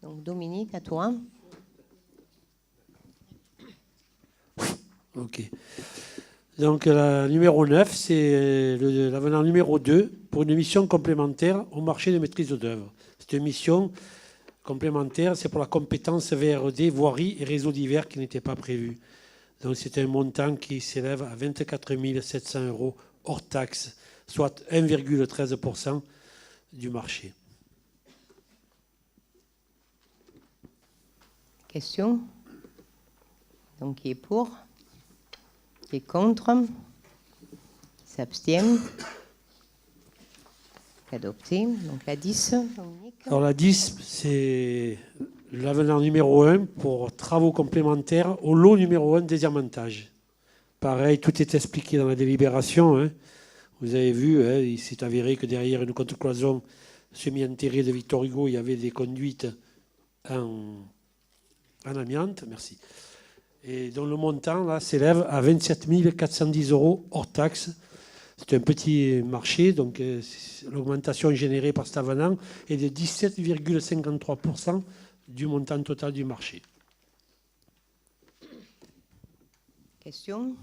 Donc Dominique, à toi. Ok. Donc la numéro 9, c'est l'avenant numéro 2 pour une mission complémentaire au marché de maîtrise d'œuvre. C'est une mission complémentaire, c'est pour la compétence VRD, voirie et réseaux divers qui n'était pas prévu. Donc c'est un montant qui s'élève à 24 700 € hors taxe, soit 1,13% du marché. Question? Donc qui est pour? Qui est contre? Qui s'abstient? Adopté. Donc la 10, Dominique. Alors la 10, c'est l'avenant numéro 1 pour travaux complémentaires au lot numéro 1 des ermentages. Pareil, tout est expliqué dans la délibération. Hein. Vous avez vu, hein, il s'est avéré que derrière une contre-cloison semi-enterrée de Victor Hugo, il y avait des conduites en amiante. Merci. Et dont le montant là s'élève à 27 410 € hors taxe. C'est un petit marché, donc l'augmentation générée par cet avenant est de 17,53% du montant total du marché. Question?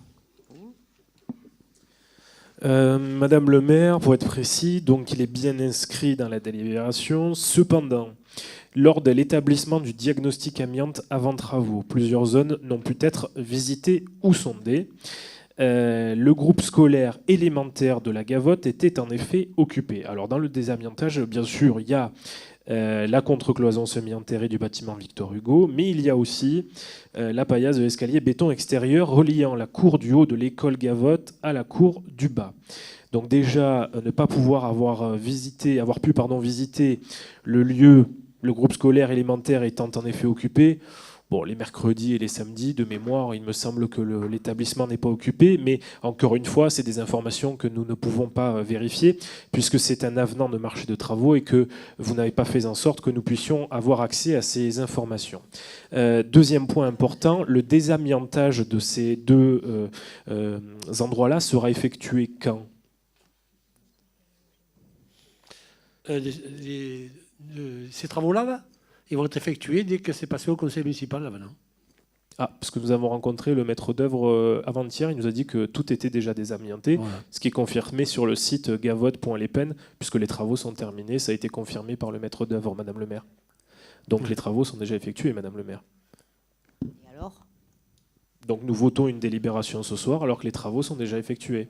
Madame le maire, pour être précis, donc il est bien inscrit dans la délibération. Cependant, lors de l'établissement du diagnostic amiante avant travaux, plusieurs zones n'ont pu être visitées ou sondées. Le groupe scolaire élémentaire de la Gavotte était en effet occupé. Alors dans le désamiantage, bien sûr, il y a la contre-cloison semi-enterrée du bâtiment Victor Hugo, mais il y a aussi la paillasse de l'escalier béton extérieur reliant la cour du haut de l'école Gavotte à la cour du bas. Donc déjà, ne pas pouvoir avoir pu visiter le lieu, le groupe scolaire élémentaire étant en effet occupé. Bon, les mercredis et les samedis, de mémoire, il me semble que l'établissement n'est pas occupé, mais encore une fois, c'est des informations que nous ne pouvons pas vérifier, puisque c'est un avenant de marché de travaux et que vous n'avez pas fait en sorte que nous puissions avoir accès à ces informations. Deuxième point important, le désamiantage de ces deux endroits-là sera effectué quand ? Ces travaux-là, là, ils vont être effectués dès que c'est passé au conseil municipal là maintenant. Ah, parce que nous avons rencontré le maître d'œuvre avant-hier, il nous a dit que tout était déjà désamianté, voilà. Ce qui est confirmé sur le site gavotte.lespennes, puisque les travaux sont terminés, ça a été confirmé par le maître d'œuvre, Madame le maire. Donc les travaux sont déjà effectués, Madame le maire. Et alors ? Donc nous votons une délibération ce soir alors que les travaux sont déjà effectués.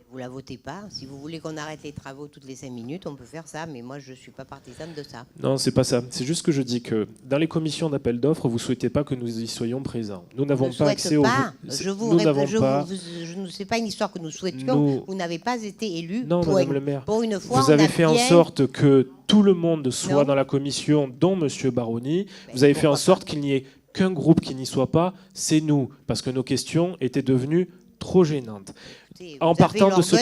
Vous la votez pas. Si vous voulez qu'on arrête les travaux toutes les 5 minutes, on peut faire ça, mais moi je ne suis pas partisane de ça. Non, c'est pas ça. C'est juste que je dis que dans les commissions d'appel d'offres, vous ne souhaitez pas que nous y soyons présents. Nous n'avons pas accès au... Je ne sais pas une histoire que nous souhaitions. Vous n'avez pas été élu. Non, Madame le maire. Pour une fois, vous avez fait en sorte que tout le monde soit dans la commission, dont Monsieur Baroni. Vous avez fait en sorte qu'il n'y ait qu'un groupe qui n'y soit pas, c'est nous, parce que nos questions étaient devenues trop gênantes. En partant de ce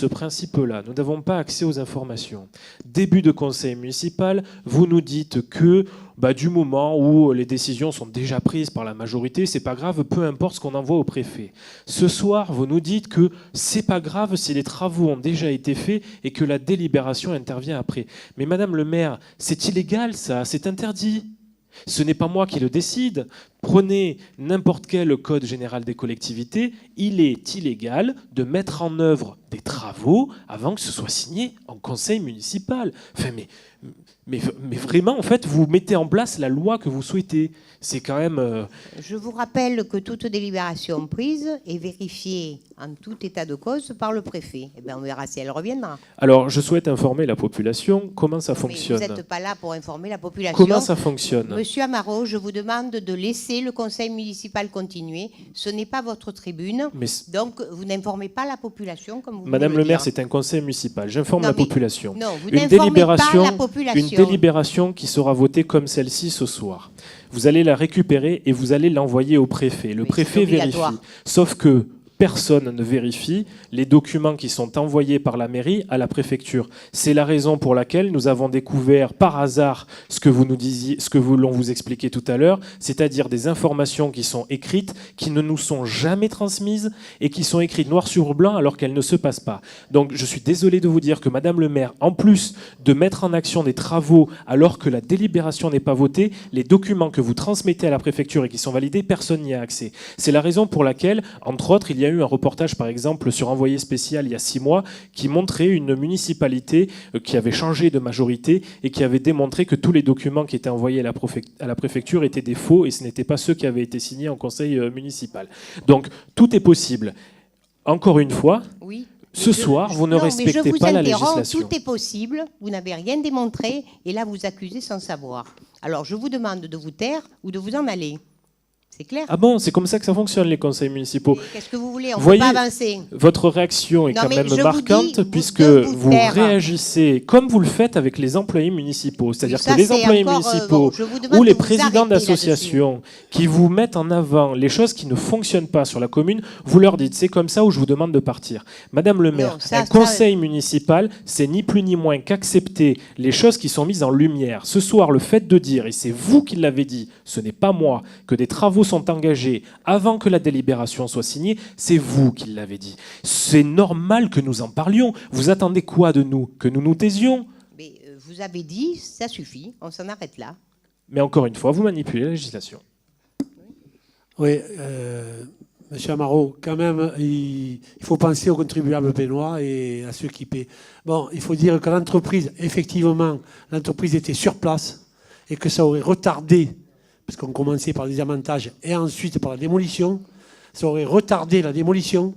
principe-là, nous n'avons pas accès aux informations. Début de conseil municipal, vous nous dites que du moment où les décisions sont déjà prises par la majorité, c'est pas grave, peu importe ce qu'on envoie au préfet. Ce soir, vous nous dites que c'est pas grave si les travaux ont déjà été faits et que la délibération intervient après. Mais Madame le maire, c'est illégal ça, c'est interdit. Ce n'est pas moi qui le décide. Prenez n'importe quel code général des collectivités, il est illégal de mettre en œuvre des travaux avant que ce soit signé en conseil municipal. Enfin, mais vraiment, en fait, vous mettez en place la loi que vous souhaitez. C'est quand même... Je vous rappelle que toute délibération prise est vérifiée en tout état de cause par le préfet. Eh bien, on verra si elle reviendra. Alors, je souhaite informer la population comment ça fonctionne. Mais vous n'êtes pas là pour informer la population. Comment ça fonctionne ? Monsieur Amaro, je vous demande de laisser le conseil municipal continuer. Ce n'est pas votre tribune. Donc, vous n'informez pas la population comme vous Madame le maire, c'est un conseil municipal. J'informe la population. Non, vous n'informez pas la population. Une délibération qui sera votée comme celle-ci ce soir. Vous allez la récupérer et vous allez l'envoyer au préfet. Le préfet vérifie. Sauf que personne ne vérifie les documents qui sont envoyés par la mairie à la préfecture. C'est la raison pour laquelle nous avons découvert par hasard ce que vous nous disiez, ce que l'on vous expliquait tout à l'heure, c'est-à-dire des informations qui sont écrites, qui ne nous sont jamais transmises et qui sont écrites noir sur blanc alors qu'elles ne se passent pas. Donc je suis désolé de vous dire que Madame le maire, en plus de mettre en action des travaux alors que la délibération n'est pas votée, les documents que vous transmettez à la préfecture et qui sont validés, personne n'y a accès. C'est la raison pour laquelle, entre autres, il y a eu un reportage par exemple sur Envoyé spécial il y a 6 mois qui montrait une municipalité qui avait changé de majorité et qui avait démontré que tous les documents qui étaient envoyés à la préfecture étaient des faux et ce n'étaient pas ceux qui avaient été signés en conseil municipal. Donc tout est possible. Encore une fois, oui. Ce soir, vous ne respectez pas la législation. Tout est possible, vous n'avez rien démontré, et là vous accusez sans savoir. Alors je vous demande de vous taire ou de vous en aller. C'est clair? Ah bon, c'est comme ça que ça fonctionne, les conseils municipaux. Qu'est-ce que vous voulez? On ne peut pas avancer. Votre réaction est quand même marquante puisque vous réagissez comme vous le faites avec les employés municipaux. C'est-à-dire que les employés municipaux ou les présidents d'associations qui vous mettent en avant les choses qui ne fonctionnent pas sur la commune, vous leur dites c'est comme ça ou je vous demande de partir. Madame le maire, un conseil municipal, c'est ni plus ni moins qu'accepter les choses qui sont mises en lumière. Ce soir, le fait de dire, et c'est vous qui l'avez dit, ce n'est pas moi, que des travaux sont engagés avant que la délibération soit signée, c'est vous qui l'avez dit. C'est normal que nous en parlions. Vous attendez quoi de nous? Que nous nous taisions? Mais vous avez dit, ça suffit, on s'en arrête là. Mais encore une fois, vous manipulez la législation. Oui, Monsieur Amaro, quand même, il faut penser aux contribuables pénois et à ceux qui paient. Bon, il faut dire que l'entreprise, effectivement, l'entreprise était sur place et que ça aurait retardé, parce qu'on commençait par les démontages et ensuite par la démolition, ça aurait retardé la démolition.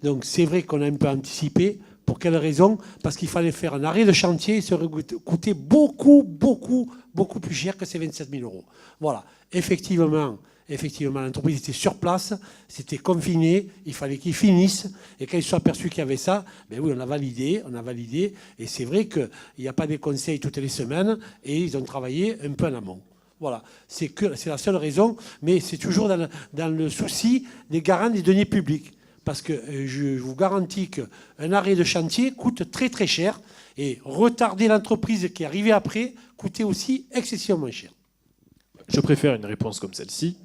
Donc c'est vrai qu'on a un peu anticipé. Pour quelle raison? Parce qu'il fallait faire un arrêt de chantier et ça aurait coûté beaucoup plus cher que ces 27 000 €. Voilà. Effectivement, l'entreprise était sur place, c'était confiné, il fallait qu'ils finissent. Et quand ils se sont aperçus qu'il y avait ça, ben oui, on a validé. Et c'est vrai qu'il n'y a pas des conseils toutes les semaines et ils ont travaillé un peu en amont. Voilà, c'est la seule raison, mais c'est toujours dans le souci des garants des deniers publics. Parce que je vous garantis qu'un arrêt de chantier coûte très très cher et retarder l'entreprise qui est arrivée après coûtait aussi excessivement cher. Je préfère une réponse comme celle-ci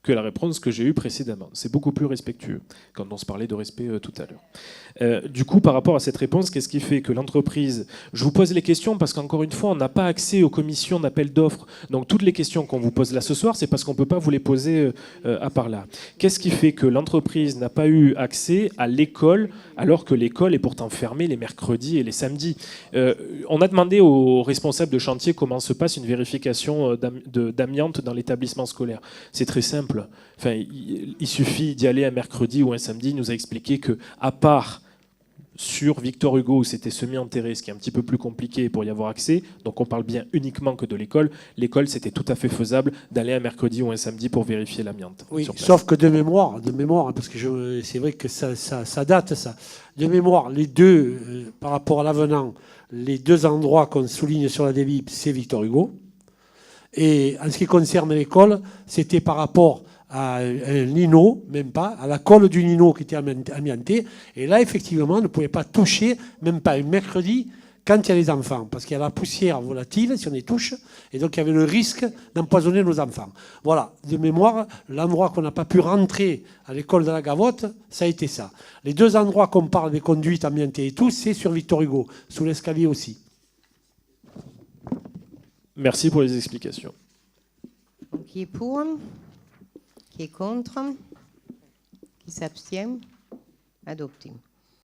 que la réponse que j'ai eue précédemment. C'est beaucoup plus respectueux quand on se parlait de respect tout à l'heure. Du coup, par rapport à cette réponse, qu'est-ce qui fait que l'entreprise... Je vous pose les questions parce qu'encore une fois, on n'a pas accès aux commissions d'appel d'offres. Donc toutes les questions qu'on vous pose là ce soir, c'est parce qu'on ne peut pas vous les poser à part là. Qu'est-ce qui fait que l'entreprise n'a pas eu accès à l'école alors que l'école est pourtant fermée les mercredis et les samedis? On a demandé aux responsables de chantier comment se passe une vérification d'amiante dans l'établissement scolaire. C'est très simple. Enfin, il suffit d'y aller un mercredi ou un samedi. Il nous a expliqué que, à part sur Victor Hugo où c'était semi-enterré, ce qui est un petit peu plus compliqué pour y avoir accès, donc on parle bien uniquement que de l'école. L'école, c'était tout à fait faisable d'aller un mercredi ou un samedi pour vérifier l'amiante. Oui, sauf que de mémoire, parce que c'est vrai que ça date, ça. De mémoire, les deux, par rapport à l'avenant, les deux endroits qu'on souligne sur la délib, c'est Victor Hugo. Et en ce qui concerne l'école, c'était par rapport à un lino, même pas, à la colle du lino qui était amiantée. Et là, effectivement, on ne pouvait pas toucher, même pas un mercredi, quand il y a les enfants. Parce qu'il y a la poussière volatile, si on les touche, et donc il y avait le risque d'empoisonner nos enfants. Voilà, de mémoire, l'endroit qu'on n'a pas pu rentrer à l'école de la Gavotte, ça a été ça. Les deux endroits qu'on parle des conduites amiantées et tout, c'est sur Victor Hugo, sous l'escalier aussi. Merci pour les explications. Qui est pour? Qui est contre? Qui s'abstient? Adopté.